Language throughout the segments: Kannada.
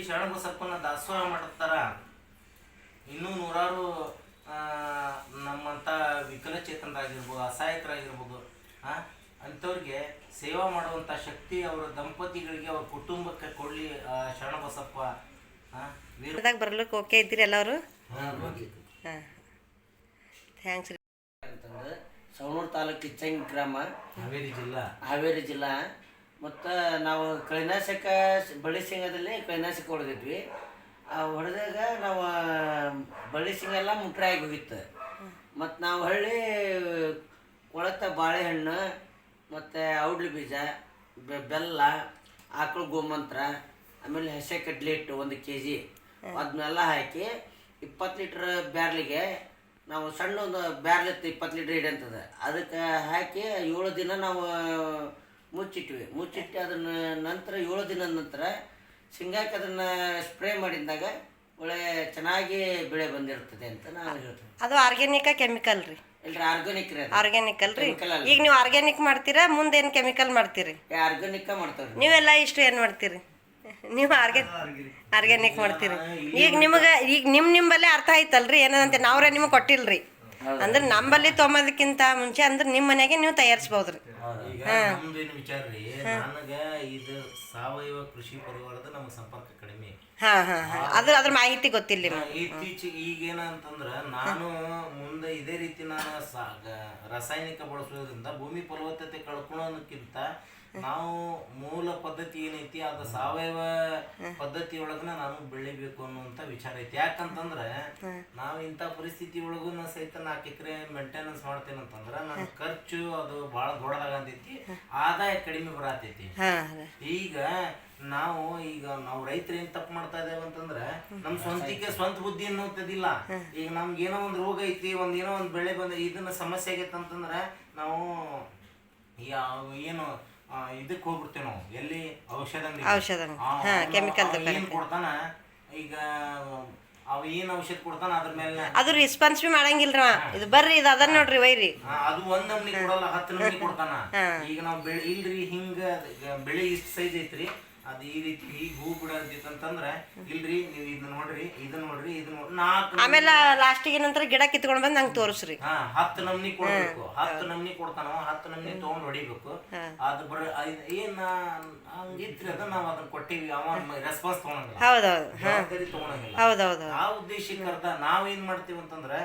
ಶರಣಬಸಪ್ಪನ ದಾಸೋಹ ಮಾಡುತ್ತಾರ. ಇನ್ನೂ ನೂರಾರು ನಮ್ಮಂಥ ವಿಕಲಚೇತನರಾಗಿರ್ಬೋದು, ಅಸಹಾಯಕರಾಗಿರ್ಬೋದು, ಅಂಥವ್ರಿಗೆ ಸೇವಾ ಮಾಡುವಂಥ ಶಕ್ತಿ ಅವರ ದಂಪತಿಗಳಿಗೆ, ಅವ್ರ ಕುಟುಂಬಕ್ಕೆ ಕೊಡಲಿ ಶರಣಬಸಪ್ಪ. ಬರ್ಲಿಕ್ಕೆ ಓಕೆ ಇದ್ದೀರಿ ಎಲ್ಲರೂ? ಹಾಂ, ಥ್ಯಾಂಕ್ಸ್ ರೀ. ಅಂತಂದ್ರೆ ಸವಣೂರು ತಾಲೂಕು ಇಚ್ಚಂಗಿ ಗ್ರಾಮ, ಹಾವೇರಿ ಜಿಲ್ಲಾ. ಮತ್ತು ನಾವು ಕಳಿನಾಶಕ ಬಳ್ಳಿ ಶೇಂಗಾದಲ್ಲಿ ಕಳಿನಾಶಕ ಹೊಡೆದಿದ್ವಿ. ಹೊಡೆದಾಗ ನಾವು ಬಳ್ಳಿ ಶೇಂಗ ಎಲ್ಲ ಮುಟ್ರಾಗಿ ಹೋಗಿತ್ತು. ಮತ್ತು ನಾವು ಹಳ್ಳಿ ಕೊಳತ ಬಾಳೆಹಣ್ಣು ಮತ್ತು ಔಡ್ಲಿ ಬೀಜ, ಬೆಲ್ಲ, ಆಕಳು ಗೋಮಂತ್ರ, ಆಮೇಲೆ ಹಸೆ ಕಡ್ಲೆ ಹಿಟ್ಟು 1 kg ಅದನ್ನೆಲ್ಲ ಹಾಕಿ 20 ಲೀಟ್ರ್ ಬ್ಯಾರ್ಲಿಗೆ ನಾವು ಸಣ್ಣ ಒಂದು ಬ್ಯಾರ್ಲಿತ್ತು 20 ಲೀಟ್ರ್ ಹಿಡಿಯಂತದ, ಅದಕ್ಕೆ ಹಾಕಿ 7 ದಿನ ನಾವು ಮುಚ್ಚಿಟ್ವಿ. ಮುಚ್ಚಿಟ್ಟು ಅದನ್ನು ನಂತರ 7 ದಿನದ ನಂತರ ಶೇಂಗಾಕ್ಕೆ ಅದನ್ನು ಸ್ಪ್ರೇ ಮಾಡಿದಾಗ ಒಳ್ಳೆ ಚೆನ್ನಾಗಿ ಬೆಳೆ ಬಂದಿರ್ತದೆ ಅಂತ ನಾವು ಹೇಳ್ತೀವಿ. ಅದು ಆರ್ಗ್ಯಾನಿಕ್ ಕೆಮಿಕಲ್ ರೀ? ಇಲ್ರಿ, ಆರ್ಗ್ಯಾನಿಕ್ ರೀ. ಆರ್ಗ್ಯಾನಿಕ್ ಅಲ್ರಿ? ಈಗ ನೀವು ಆರ್ಗ್ಯಾನಿಕ್ ಮಾಡ್ತೀರಾ, ಮುಂದೆ ಏನು ಕೆಮಿಕಲ್ ಮಾಡ್ತೀರಿ? ಆರ್ಗ್ಯಾನಿಕ್ ಮಾಡ್ತಾವ್ರಿ. ನೀವೆಲ್ಲ ಇಷ್ಟು ಏನು ಮಾಡ್ತೀರಿ? ನೀವು ಆರ್ಗ್ಯಾನಿಕ್ ಮಾಡ್ತೀರಿ. ಈಗ ನಿಮಗೆ ಈಗ ನಿಮ್ಮಲ್ಲೇ ಅರ್ಥ ಆಯ್ತಲ್ರಿ ಏನಂತ ನಾವ್ರೆ ನಿಮಗೆ ಕೊಟ್ಟಿಲ್ರಿ. ಅಂದ್ರೆ ನಮ್ಮಲ್ಲಿ ತೊಗೊಂಬೋದಕ್ಕಿಂತ ಮುಂಚೆ ಅಂದ್ರೆ ನಿಮ್ಮ ಮನೆಗೆ ನೀವು ತಯಾರಿಸ್ಬೋದ್ರಿ. ಈಗ ನಮ್ದೇನು ವಿಚಾರ ರೀ, ನನಗೆ ಇದು ಸಾವಯವ ಕೃಷಿ ಪರಿವಾರದ ನಮ್ಮ ಸಂಪರ್ಕ ಕಡಿಮೆ. ಅದ್ರ ಮಾಹಿತಿ ಗೊತ್ತಿಲ್ಲ. ಇತ್ತೀಚೆಗೆ ಈಗೇನಂತಂದ್ರ ನಾನು ಮುಂದೆ ಇದೇ ರೀತಿ ನಾನು ರಾಸಾಯನಿಕ ಬಳಸೋದ್ರಿಂದ ಭೂಮಿ ಫಲವತ್ತತೆ ಕಳ್ಕೊಳ್ಳೋದಕ್ಕಿಂತ ನಾವು ಮೂಲ ಪದ್ಧತಿ ಏನೈತಿ ಅದು ಸಾವಯವ ಪದ್ಧತಿ ಒಳಗನ ನಾನು ಬೆಳಿಬೇಕು ಅನ್ನುವಂಥ ವಿಚಾರ ಐತಿ. ಯಾಕಂತಂದ್ರೆ ನಾವು ಇಂಥ ಪರಿಸ್ಥಿತಿ ಒಳಗೂ ಸಹಿತ 4 ಎಕರೆ ಮೇಂಟೆನೆನ್ಸ್ ಮಾಡ್ತೇನಂತಂದ್ರೆ ನನ್ನ ಖರ್ಚು ಅದು ಭಾಳ ದೊಡ್ಡದಾಗಂತೈತಿ, ಆದಾಯ ಕಡಿಮೆ ಬರತೈತಿ. ಈಗ ನಾವು ರೈತರು ಏನ್ ತಪ್ಪು ಮಾಡ್ತಾ ಇದ್ದೇವೆ ಅಂತಂದ್ರೆ ನಮ್ ಸ್ವಂತ ಬುದ್ಧಿ ಅನ್ನೋದಿಲ್ಲ. ಈಗ ನಮ್ಗೆ ಏನೋ ಒಂದು ರೋಗ ಐತಿ, ಏನೋ ಒಂದು ಬೆಳೆ ಬಂದ ಇದನ್ನ ಸಮಸ್ಯೆ ಆಗೈತೆ ಅಂತಂದ್ರೆ ನಾವು ಏನು ಇದಕ್ಕೆ ಹೋಗ್ಬಿಡ್ತೇವೆ ನಾವು, ಎಲ್ಲಿ ಔಷಧ ಕೆಮಿಕಲ್ ಕೊಡ್ತಾನ. ಈಗ ಅವ ಏನ್ ಔಷಧ ಕೊಡ್ತಾನ ಅದ್ರ ಮೇಲೆ ಅದು ರೆಸ್ಪಾನ್ಸ್ ಮಾಡಂಗಿಲ್ರ. ಇದು ಬರ್ರಿ ಇದು ಅದನ್ನ ನೋಡ್ರಿ ವೈರಿ, ಅದು 1 ನಮ್ನಿ ಕೊಡಲ್ಲ, 10 ನಮ್ನಿ ಕೊಡ್ತಾನ. ಈಗ ನಾವು ಬೆಳೆ ಇಲ್ರಿ, ಹಿಂಗ ಬೆಳೆ ಇಷ್ಟ ಸೈಜ್ ಐತ್ರಿ, ಅದು ಈ ರೀತಿ ಈಗ ಹೂ ಬಿಡೋದಿತ್ತಂತಂದ್ರೆ ಇಲ್ರಿ ನೀವು ಇದನ್ನ ನೋಡ್ರಿ, ಇದನ್ನ ನೋಡ್ರಿ, ಇದನ್ನ ನೋಡ್ರಿ, 4 ಆಮೇಲೆ ಲಾಸ್ಟಿಗೆ ನಂತರ ಗಿಡ ಕಿತ್ಕೊಂಡ್ ಬಂದು ನಂಗೆ ತೋರಿಸ್ರಿ. 10 ನಮ್ನಿ ಕೊಡ್ಬೇಕು, 10 ನಮ್ನಿ ಕೊಡ್ತಾನ, 10 ನಮ್ನಿ ತಗೊಂಡ್ ಹೊಡಿಬೇಕು. ಅದು ಏನ್ ಹಂಗಿತ್ರಿ ಅದ ನಾವ್ ಅದನ್ನ ಕೊಟ್ಟಿವಿ, ಅವ ರೆಸ್ಪಾನ್ಸ್ ತಗೊಳಂಗಿಲ್ಲ, ಜವಾಬ್ದಾರಿ ತಗೊಳಂಗಿಲ್ಲ. ಆ ಉದ್ದೇಶಕ್ಕೆ ನಾವೇನ್ ಮಾಡ್ತೀವಿ ಅಂತಂದ್ರೆ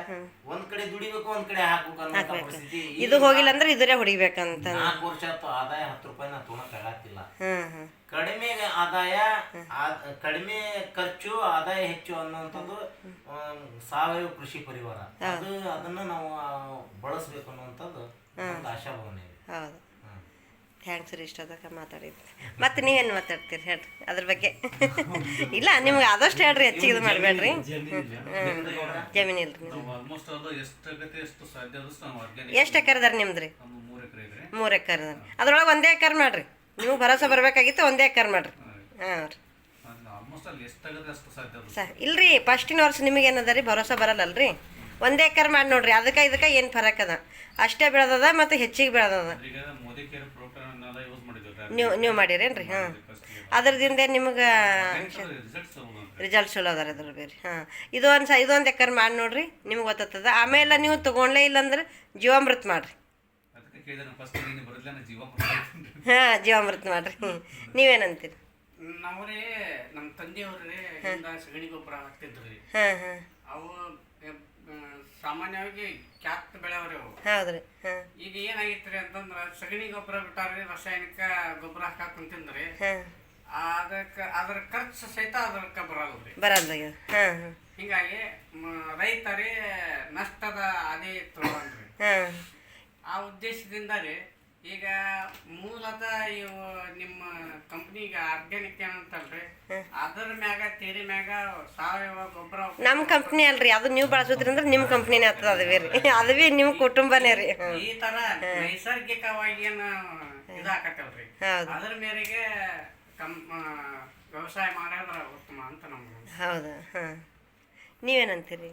ಒಂದ್ ಕಡೆ ದುಡಿಬೇಕು, ಒಂದ್ ಕಡೆ ಹಾಕ್ಬೇಕು ಅನ್ನೋ ಪರಿಸ್ಥಿತಿ. ಇದು ಹೋಗಿಲ್ಲ ಅಂದ್ರೆ ಇದ್ರೆ ಹೊಡಿಬೇಕಂತ 4 ವರ್ಷ ಆಯ್ತು, ಆದಾಯ 10 ರೂಪಾಯಿ ನಾ ತಗೊಳಕ್ ಆಗತ್ತಿಲ್ಲ. ಕಡಿಮೆ ಆದಾಯ, ಕಡಿಮೆ ಖರ್ಚು, ಆದಾಯ ಹೆಚ್ಚು ಅನ್ನುವಂಥದ್ದು ಸಾವಯವ ಕೃಷಿ ಪರಿವಾರ. ಅದನ್ನ ನಾವು ಬಳಸ್ಬೇಕು ಅನ್ನುವಂಥದ್ದು ಒಂದು ಆಶಾಭಾವನೆ ಇದೆ. ಹೌದು, ಥ್ಯಾಂಕ್ಸ್ ರೀ ಇಷ್ಟೊತ್ತಕ ಮಾತಾಡಿದ್ರಿ. ಮತ್ತೆ ನೀವೇನು ಮಾತಾಡ್ತೀರಿ ಹೇಳ್ರಿ ಅದ್ರ ಬಗ್ಗೆ? ಇಲ್ಲ ನಿಮ್ಗೆ ಆದಷ್ಟು ಹೇಳ್ರಿ, ಹೆಚ್ಚಿಗೆ ಇದು ಮಾಡಬೇಡ್ರಿ. ಜಮೀನು ಇಲ್ರಿ? ಎಷ್ಟು ಎಕರೆ ಅದಾರ ನಿಮ್ದ್ರಿ? 3 ಎಕರೆ. ಅದ್ರೊಳಗೆ 1 ಎಕರೆ ಮಾಡ್ರಿ. ನೀವು ಭರೋಸೆ ಬರ್ಬೇಕಾಗಿತ್ತು, 1 ಎಕರೆ ಮಾಡ್ರಿ. ಇಲ್ರಿ, ಫಸ್ಟಿನ ವರ್ಷ ನಿಮಗೆ ಏನದ ರೀ ಭರೋಸೆ ಬರಲ್ಲಲ್ರಿ. 1 ಎಕರೆ ಮಾಡಿ ನೋಡ್ರಿ, ಅದಕ್ಕೆ ಏನು ಫರಕ್ ಅದ. ಅಷ್ಟೇ ಬೆಳೆದದ ಮತ್ತು ಹೆಚ್ಚಿಗೆ ಬೆಳೆದದ. ನೀವು ಮಾಡಿರೇನ್ರಿ? ಅದ್ರದಿಂದ ನಿಮ್ಗೆ ರಿಸಲ್ಟ್ ಚಲೋ ಅದಾರ ಅದ್ರ ಬೇರೆ. ಇದೊಂದು ಎಕರೆ ಮಾಡಿ ನೋಡ್ರಿ, ನಿಮ್ಗೆ ಗೊತ್ತಾಗ್ತದ. ಆಮೇಲೆ ನೀವು ತೊಗೊಂಡ್ಲೇ ಇಲ್ಲಂದ್ರೆ ಜೀವಾಮೃತ ಮಾಡ್ರಿ. ಜೀವಾಮೃತ ಮಾಡ್ರಿ. ನೀವೇನಂತೀರಿ? ನಾವ್ರಿ ನಮ್ಮ ತಂದೆಯವ್ರಿ ಸಗಣಿ ಗೊಬ್ಬರ ಹಾಕ್ತಿದ್ರಿ. ಅವು ಸಾಮಾನ್ಯವಾಗಿ ಕ್ಯಾತ್ ಬೆಳೆಯವ್ರಿ ಅವು. ಹೌದ್ರಿ. ಈಗ ಏನಾಗಿತ್ರಿ ಅಂತಂದ್ರ ಸಗಣಿ ಗೊಬ್ಬರ ಬಿಟ್ಟಾರ್ರಿ, ರಾಸಾಯನಿಕ ಗೊಬ್ಬರ ಹಾಕಾಕ್ ಕುಂತಿದ್ರಿ. ಅದ್ರ ಖರ್ಚು ಸಹಿತ ಅದಕ್ಕೆ ಬರಲ್ರಿ. ಹಿಂಗಾಗಿ ರೈತರೇ ನಷ್ಟದ ಅದೇ ತೊಗೊಂಡ್ರಿ. ಆ ಉದ್ದೇಶದಿಂದ ರೀ ಈಗ ಮೂಲತಃ ಇವು ನಿಮ್ಮ ಕಂಪ್ನಿಗೆ ಆರ್ಗ್ಯಾನಿಕ್ ಏನಂತಲ್ರಿ, ಅದ್ರ ಮ್ಯಾಗ ತೇರಿ ಮ್ಯಾಗ ಸಾವಯವ ಗೊಬ್ಬರ ನಮ್ಮ ಕಂಪ್ನಿ ಅಲ್ರಿ, ಅದು ನೀವು ಬಳಸೋದ್ರಿಂದ ನಿಮ್ಮ ಕಂಪ್ನಿನೇ ಆಗ್ತದ. ಅದುವೇ ನಿಮ್ಮ ಕುಟುಂಬನೇ ರೀ. ಈ ತರ ನೈಸರ್ಗಿಕವಾಗಿ ಏನು ಇದಾಕತ್ತಲ್ರಿ, ಅದ್ರ ಮೇರೆಗೆ ವ್ಯವಸಾಯ ಮಾಡಿದ್ರೆ ಉತ್ತಮ ಅಂತ ನಮ್ಗೆ. ಹೌದಾ? ನೀವೇನಂತೀರಿ?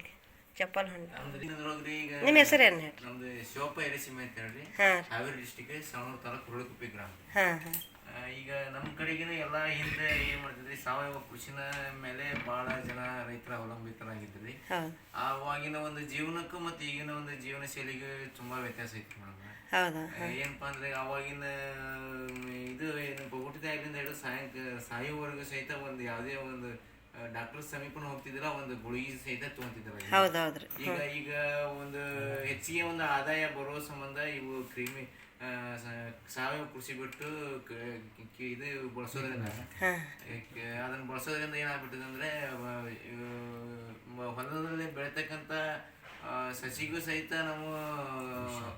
ಚಪ್ಪಲ್ ಹಣ್ಣು ನಿಮ್ಮ ಹೆಸರು ಏನು ಹೇಳ್ರಿ? ನಮ್ದು ಶಿವಪ್ಪ ಎರೆಸಿಮೆ ಅಂತ ಹೇಳ್ರಿ, ಹಾವೇರಿ ಡಿಸ್ಟಿಕ್ ಸವಣೂರು ತಾಲೂಕು ಹುರುಳಿಕುಪ್ಪಿ ಗ್ರಾಮ. ಈಗ ನಮ್ಮ ಕಡೆಗಿನ ಎಲ್ಲ ಹಿಂದೆ ಏನು ಮಾಡ್ತಿದ್ರಿ ಸಾವಯವ ಕೃಷಿನ ಮೇಲೆ ಭಾಳ ಜನ ರೈತರ ಅವಲಂಬಿತರಾಗಿದ್ರಿ. ಆವಾಗಿನ ಒಂದು ಜೀವನಕ್ಕೂ ಮತ್ತು ಈಗಿನ ಒಂದು ಜೀವನ ಶೈಲಿಗೆ ತುಂಬ ವ್ಯತ್ಯಾಸ ಐತಿ ಮೇಡಮ್. ಏನಪ್ಪಾ ಅಂದ್ರೆ ಅವಾಗಿನ ಇದು ಏನು ಹುಟ್ಟಿದಾಗಿಂದ ಹಿಡಿದು ಸಾಯುವವರೆಗೂ ಸಹಿತ ಒಂದು ಯಾವುದೇ ಒಂದು ಡಾಕ್ಟರ್ ಸಮೀಪನ ಹೋಗ್ತಿದ್ದಿಲ್ಲ, ಒಂದು ಗುಳಿಗೆ ಸಹಿತ ತೊಗೊಂತಿದ್ದಾರೆ. ಈಗ ಒಂದು ಹೆಚ್ಚಿಗೆ ಒಂದು ಆದಾಯ ಬರೋ ಸಂಬಂಧ ಇವು ಕ್ರಿಮಿ ಸಾವಯವ ಕೃಷಿ ಬಿಟ್ಟು ಇದು ಬಳಸೋದ್ರಿಂದ ಅದನ್ನ ಬಳಸೋದ್ರಿಂದ ಏನಾಗ್ಬಿಟ್ಟಿದೆ ಅಂದ್ರೆ ಹೊಲದಲ್ಲಿ ಬೆಳಿತಕ್ಕಂಥ ಸಸಿಗೂ ಸಹಿತ ನಾವು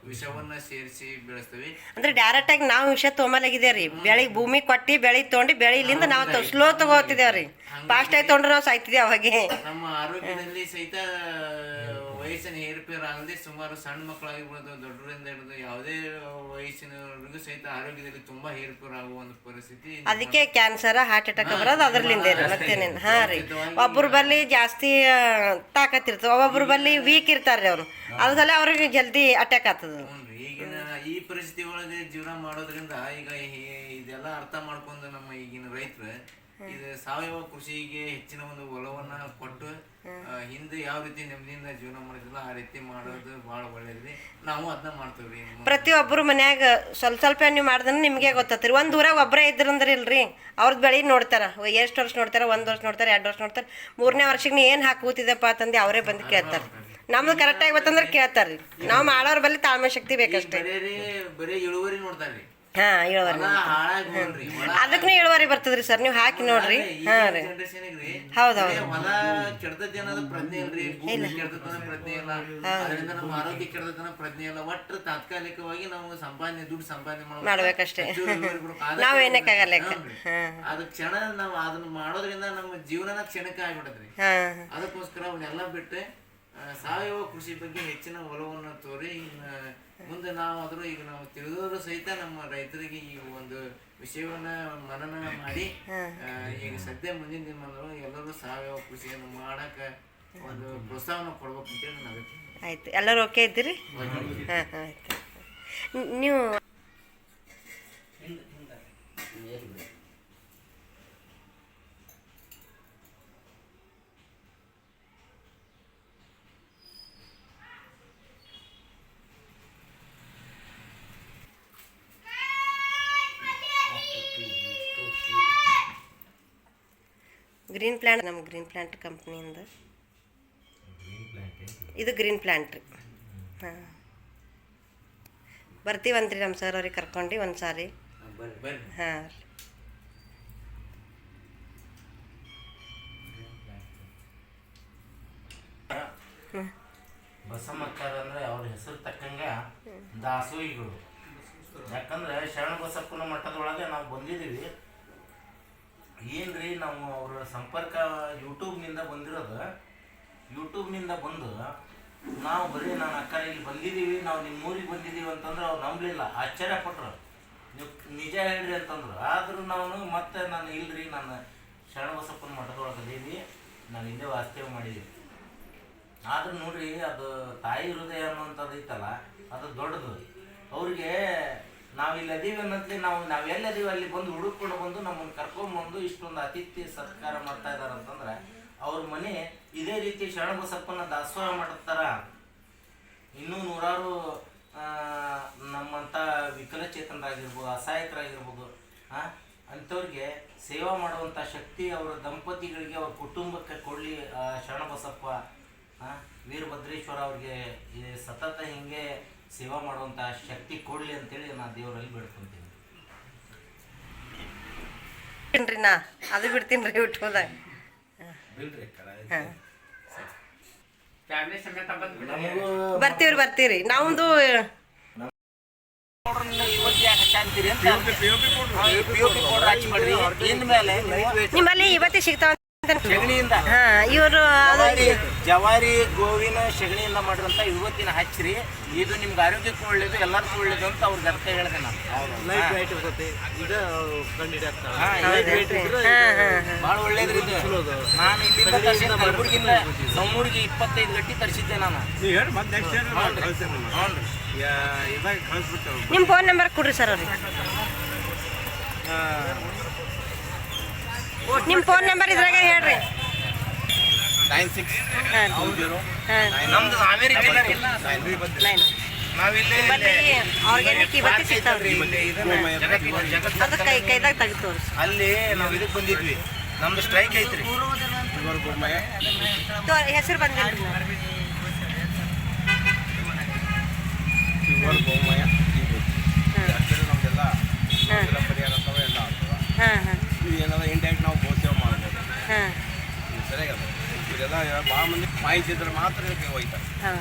ವಿಷವನ್ನ ಸೇರಿಸಿ ಬೆಳೆಸ್ತೇವೆ. ಅಂದ್ರೆ ಡೈರೆಕ್ಟ್ ಆಗಿ ನಾವು ವಿಷ ತೊಗೊಂಬಲಾಗಿದ್ದೇವ್ರಿ. ಬೆಳಿಗ್ಗೆ ಭೂಮಿ ಕೊಟ್ಟಿ ಬೆಳಿ ತೊಗೊಂಡು ಬೆಳಿಲಿಂದ ನಾವು ಸ್ಲೋ ತಗೋತಿದ್ದೇವ್ರಿ. ಫಾಸ್ಟ್ ಆಗಿ ತೊಗೊಂಡ್ರೆ ನಾವು ಸಾಯ್ತಿದ್ದೇವೆ. ಅವಾಗೆ ನಮ್ಮ ಆರೋಗ್ಯದಲ್ಲಿ ಸಹಿತ ವಯಸ್ಸಿನ ಏರುಪೇರು ಆಗದೆ ಸುಮಾರು ಸಣ್ಣ ಮಕ್ಕಳಾಗಿರ್ಬೋದು, ದೊಡ್ಡರಿಂದ ಹಿಡಿದು ಯಾವುದೇ ವಯಸ್ಸಿನವರಿಗೂ ಸಹಿತ ಆರೋಗ್ಯದಲ್ಲಿ ತುಂಬಾ ಏರುಪೇರು ಆಗುವ ಒಂದು ಪರಿಸ್ಥಿತಿ. ಅದಕ್ಕೆ ಕ್ಯಾನ್ಸರ್, ಹಾರ್ಟ್ ಅಟ್ಯಾಕ್ ಬರೋದು ಅದರ್ಲಿಂದ ಮತ್ತೇನೇನು. ಹಾ ರೀ, ಒಬ್ಬರ ಬಲ್ಲಿ ಜಾಸ್ತಿ ತಾಕತ್ ಇರ್ತದೆ, ಒಬ್ಬೊಬ್ರ ಬಲ್ಲಿ ವೀಕ್ ಇರ್ತಾರ್ರಿ ಅವರು. ಅದ್ರಲ್ಲೇ ಅವ್ರಿಗೆ ಜಲ್ದಿ ಅಟ್ಯಾಕ್ ಆಗ್ತದ. ಈಗಿನ ಈ ಪರಿಸ್ಥಿತಿ ಒಳಗೆ ಜೀವನ ಮಾಡೋದ್ರಿಂದ ಈಗ ಇದೆಲ್ಲ ಅರ್ಥ ಮಾಡ್ಕೊಂಡು ನಮ್ಮ ಈಗಿನ ರೈತರು ಇದು ಸಾವಯವ ಕೃಷಿಗೆ ಹೆಚ್ಚಿನ ಒಂದು ಒಲವನ್ನ ಕೊಟ್ಟು ಹಿಂದೆ ಯಾವ ರೀತಿ ನೆಮ್ಮದಿಯಿಂದ ಜೀವನ ಮಾಡಿದ್ರಲ್ಲ ಆ ರೀತಿ ಮಾಡೋದು ಭಾಳ ಒಳ್ಳೇದ್ರಿ. ನಾವು ಅದನ್ನ ಮಾಡ್ತೇವ್ರಿ. ಪ್ರತಿಯೊಬ್ಬರು ಮನ್ಯಾಗ ಸ್ವಲ್ಪ ಸ್ವಲ್ಪ ನೀವು ಮಾಡಿದ್ರೆ ನಿಮಗೆ ಗೊತ್ತತ್ರಿ. ಒಂದು ಊರಾಗ ಒಬ್ಬರೇ ಇದ್ರಂದ್ರೆ ಇಲ್ರಿ, ಅವ್ರದ್ದು ಬೆಳೆ ನೋಡ್ತಾರ. ಎಷ್ಟು ವರ್ಷ ನೋಡ್ತಾರೆ? 1 ವರ್ಷ ನೋಡ್ತಾರೆ, 2 ವರ್ಷ ನೋಡ್ತಾರೆ. 3ನೇ ವರ್ಷಕ್ಕೆ ನೀ ಏನು ಹಾಕೂತಿದ್ದಪ್ಪ ಅಂತಂದು ಅವರೇ ಬಂದು ಕೇಳ್ತಾರೆ. ನಮ್ದು ಕರೆಕ್ಟಾಗಿ ಗೊತ್ತಂದ್ರೆ ಕೇಳ್ತಾರ್ರಿ. ನಾವು ಮಾಡೋರ ಬಲ್ಲಿ ತಾಳ್ಮೆ ಶಕ್ತಿ ಬೇಕಷ್ಟೇ. ಬರೀ ಇಳುವರಿ ನೋಡ್ತಾರ್ರಿ. ಹಾ, ಇಳುವರಿ ಅದಕ್ಕೂ ಇಳುವರಿ ಬರ್ತದ್ರಿ ಸರ್. ನೀವು ಹಾಕಿ ನೋಡ್ರಿ. ಹಾ ರೀ, ಹೌದೌದು. ಹೊಲ ಕೆಡ್ತೈತಿ ಅನ್ನೋದು ಪ್ರಜ್ಞೆ ಇಲ್ರಿ, ಕೆಡ್ತನ ಪ್ರಜ್ಞೆ ಇಲ್ಲ, ಅದರಿಂದ ನಮ್ಮ ಆರೋಗ್ಯ ಕೆಡ್ತನ ಪ್ರಜ್ಞೆ ಇಲ್ಲ. ಒಟ್ಟು ತಾತ್ಕಾಲಿಕವಾಗಿ ನಾವು ದುಡ್ಡು ಸಂಪಾದನೆ ಮಾಡ್ಬೇಕಷ್ಟೇ. ನಾವ್ ಏನಕ್ಕಾಗಲ್ಲ. ಅದ ಕ್ಷಣ ನಾವು ಅದನ್ನ ಮಾಡೋದ್ರಿಂದ ನಮ್ಮ ಜೀವನನ ಕ್ಷಣಕ್ಕೆ ಆಗ್ಬಿಡತ್ರಿ. ಅದಕ್ಕೋಸ್ಕರ ಅವನ್ನೆಲ್ಲ ಬಿಟ್ಟು ಸಾವಯವ ಕೃಷಿ ಬಗ್ಗೆ ಹೆಚ್ಚಿನ ಒಲವನ್ನು ತೋರಿ ಮುಂದೆ ನಾವು ಆದರೂ ಈಗ ನಾವು ತಿಳಿದವರು ಸಹಿತ ನಮ್ಮ ರೈತರಿಗೆ ಈ ಒಂದು ವಿಷಯವನ್ನ ಮನನ ಮಾಡಿ ಈಗ ಸದ್ಯ ಮುಂದಿನ ದಿನಗಳು ಎಲ್ಲರೂ ಸಾವಯವ ಕೃಷಿಯನ್ನು ಮಾಡಕ ಒಂದು ಪ್ರೋತ್ಸಾಹನ ಕೊಡ್ಬೇಕು ಅಂತೇಳಿ ನಾವು. ಆಯ್ತು, ಎಲ್ಲರೂ ಓಕೆ ಇದ್ದೀರಿ? ಹಾಂ, ಆಯ್ತು. ನೀವು ಗ್ರೀನ್ ಪ್ಲಾಂಟ್, ನಮ್ಮ ಗ್ರೀನ್ ಪ್ಲಾಂಟ್ ಕಂಪ್ನಿಯಿಂದ ಇದು ಗ್ರೀನ್ ಪ್ಲಾಂಟ್ ರೀ. ಹಾಂ, ಬರ್ತೀವಂತ್ರಿ ನಮ್ಮ ಸರ್ ಅವ್ರಿಗೆ ಕರ್ಕೊಂಡು ಒಂದು ಸಾರಿ. ಹಾಂ, ಬಸಮ್ಮಕ್ಕಾರ ಅಂದ್ರೆ ಅವ್ರ ಹೆಸರು ತಕ್ಕಂಗ ದಾಸೋಹಿಗಳು. ಯಾಕಂದ್ರೆ ಶರಣಬಸಪ್ಪನ ಮಠದೊಳಗೆ ನಾವು ಬಂದಿದ್ದೀವಿ. ಏನ್ರಿ, ನಾವು ಅವರ ಸಂಪರ್ಕ ಯೂಟ್ಯೂಬ್ನಿಂದ ಬಂದಿರೋದು. ಯೂಟ್ಯೂಬ್ನಿಂದ ಬಂದು ನಾವು ಬರೀ ನಾನು ಅಕ್ಕ ಇಲ್ಲಿ ಬಂದಿದ್ದೀವಿ, ನಾವು ನಿಮ್ಮ ಊರಿಗೆ ಬಂದಿದ್ದೀವಿ ಅಂತಂದ್ರೆ ಅವ್ರು ನಂಬಲಿಲ್ಲ, ಆಶ್ಚರ್ಯಪಟ್ರು. ನೀವು ನಿಜ ಹೇಳ್ರಿ ಅಂತಂದ್ರು. ಆದರೂ ನಾವು ಮತ್ತೆ ನಾನು ಇಲ್ರಿ, ನಾನು ಶರಣಬಸಪ್ಪನ ಮಠದೊಳಗದೀವಿ, ನಾನು ಇಲ್ಲೇ ವಾಸ್ತವ್ಯ ಮಾಡಿದ್ದೀವಿ. ಆದ್ರೂ ನೋಡ್ರಿ, ಅದು ತಾಯಿ ಹೃದಯ ಅನ್ನೋಂಥದ್ದು ಐತಲ್ಲ, ಅದು ದೊಡ್ಡದು. ಅವ್ರಿಗೆ ನಾವಿಲ್ಲಿ ಅದೀವಿ ಅನ್ನತ್ಲಿ ನಾವೆಲ್ಲದೀವಿ ಅಲ್ಲಿ ಬಂದು ಹುಡುಕೊಂಡು ಬಂದು ನಮ್ಮನ್ನು ಕರ್ಕೊಂಡ್ಬಂದು ಇಷ್ಟೊಂದು ಅತಿಥಿ ಸತ್ಕಾರ ಮಾಡ್ತಾ ಇದ್ದಾರೆ ಅಂತಂದ್ರೆ ಅವ್ರ ಮನೆ ಇದೇ ರೀತಿ ಶರಣಬಸಪ್ಪನ ದಾಸೋಹ ಮಾಡ್ತಾರ. ಇನ್ನೂ ನೂರಾರು ನಮ್ಮಂಥ ವಿಕಲಚೇತನರಾಗಿರ್ಬೋದು, ಅಸಹಾಯಕರಾಗಿರ್ಬೋದು, ಅಂಥವ್ರಿಗೆ ಸೇವಾ ಮಾಡುವಂಥ ಶಕ್ತಿ ಅವರ ದಂಪತಿಗಳಿಗೆ, ಅವ್ರ ಕುಟುಂಬಕ್ಕೆ ಕೊಡಲಿ ಶರಣಬಸಪ್ಪ. ವೀರಭದ್ರೇಶ್ವರ ಅವ್ರಿಗೆ ಸತತ ಹಿಂಗೆ ಸೇವಾ ಮಾಡುವಂಥ ಶಕ್ತಿ ಕೊಡಲಿ ಅಂತೇಳಿ ನಾನು ದೇವರಲ್ಲಿ ಬೇಡ್ಕೊತೀನಿ. ನಾ ಅದು ಬಿಡ್ತೀನಿ ರೀ ಯೂಟ್ಯೂಬ್ದಾಗ. ಬರ್ತೀವ್ರಿ ನಾವೊಂದು ನಿಮ್ಮಲ್ಲಿ ಇವತ್ತೇ ಸಿಗ್ತಾವ ಸಗಣಿಯಿಂದ. ಇವರು ಜವಾರಿ ಗೋವಿನ ಸಗಣಿಯಿಂದ ಮಾಡಿದಂತ ಇವತ್ತಿನ ಹಚ್ಚಿರಿ. ಇದು ನಿಮ್ಗೆ ಆರೋಗ್ಯಕ್ಕೂ ಒಳ್ಳೇದು, ಎಲ್ಲರಿಗೂ ಒಳ್ಳೇದು ಅಂತ ಅವ್ರಿಗೆ ಅರ್ಥ ಹೇಳಿದೆ ನಾನು. ಭಾಳ ಒಳ್ಳೇದ್ರಿ ಇದು. ನಾನು ಇಲ್ಲಿಂದ ತರಿಸಿದ ಕಲಬುರ್ಗಿಯಿಂದ ಸೌಮೂರಿಗೆ 25 ಗಟ್ಟಿ ತರಿಸಿದ್ದೆ ನಾನು. ನಿಮ್ಮ ಫೋನ್ ನಂಬರ್ ಕೊಡ್ರಿ ಸರ್ ಅವ್ರಿಗೆ. ನಿಮ್ಮ ಫೋನ್ ನಂಬರ್ ಇದ್ರಾಗ ಹೇಳ್ರಿ. 96 ಹಾಂ 20 ಹಾಂ ನಮ್ದು ಹಾವೇರಿ ಜಿಲ್ಲೆ ರೀ. ನಾವಿಲ್ಲಿ ಆರ್ಗ್ಯಾನಿಕ್ ಇವತ್ತಿ ಸಿಗ್ತಾವ್ರಿ. ಅದು ಕೈದಾಗ ತೆಗೆದು ತೋರಿಸಿ. ಅಲ್ಲಿ ನಾವು ಇದಕ್ಕೆ ಬಂದಿದ್ವಿ, ನಮ್ದು ಸ್ಟ್ರೈಕ್ ಐತ್ರಿ. ಹೆಸರು ಬಂದಿಲ್ಲ ಹಾಂ ಹಾಂ ಏನಾದ್ರು ಇಂಡೈರೆಕ್ಟ್ ನಾವು ಗೋಸೇವೆ ಮಾಡ್ಬೋದು. ಹಾಂ ಸರಿಯಾಗದ ಇದೆಲ್ಲ ಭಾಳ ಮಂದಿ ಮಾಹಿತಿ ಇದ್ರೆ ಮಾತ್ರ ಇದಕ್ಕೆ ಹೋಯ್ತಾರೆ. ಹಾಂ